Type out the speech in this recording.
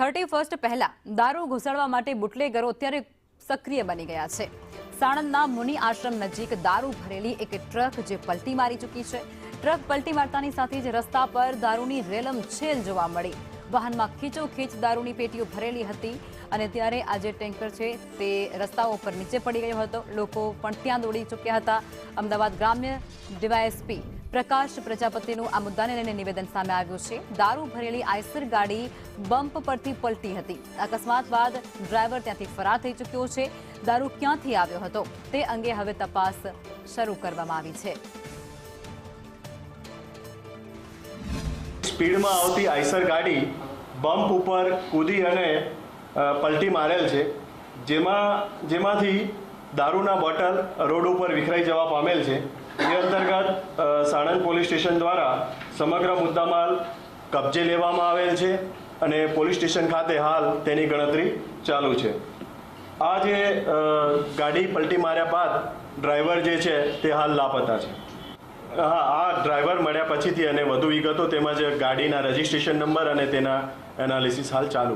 31 પહેલા દારૂ ઘુસાડવા માટે બુટલેગરો અત્યારે સક્રિય બની ગયા છે। સાણંદના મુનિ આશ્રમ નજીક દારૂ ભરેલી એક ટ્રક જે પલટી મારી ચૂકી છે। ટ્રક પલટી મારતાની સાથે જ રસ્તા પર દારૂની રેલમછેલ જોવા મળી। વાહનમાં ખીચોખીચ દારૂની પેટીઓ ભરેલી હતી અને ત્યારે આ જે ટેન્કર છે તે રસ્તાઓ પર નીચે પડી ગયો હતો। લોકો પણ ત્યાં દોડી ચૂક્યા હતા। અમદાવાદ ગ્રામ્ય ડીવાયએસપી પ્રકાશ પ્રજાપતિનું આ મુદ્દાને લઈને નિવેદન સામે આવ્યું છે। દારૂ ભરેલી આઈસર ગાડી બમ્પ પરથી પલટી હતી। અકસ્માત બાદ ડ્રાઈવર ત્યાંથી ફરાર થઈ ચૂક્યો છે। દારૂ ક્યાંથી આવ્યો હતો તે અંગે હવે તપાસ શરૂ કરવામાં આવી છે। સ્પીડમાં આવતી આઈસર ગાડી બમ્પ ઉપર કૂદી અને પલટી મારેલ છે, જેમાંથી દારૂના બોટલ રોડ ઉપર વિખરાઈ જવા પામેલ છે। એ અંતર્ગત સાણંદ પોલીસ સ્ટેશન દ્વારા સમગ્ર મુદ્દામાલ કબજે લેવામાં આવેલ છે અને પોલીસ સ્ટેશન ખાતે હાલ તેની ગણતરી ચાલુ છે। આ જે ગાડી પલટી માર્યા બાદ ડ્રાઈવર જે છે તે હાલ લાપતા છે। હા, આ ડ્રાઈવર મળ્યા પછીથી અને વધુ વિગતો તેમજ ગાડીના રજિસ્ટ્રેશન નંબર અને તેના એનાલિસિસ હાલ ચાલુ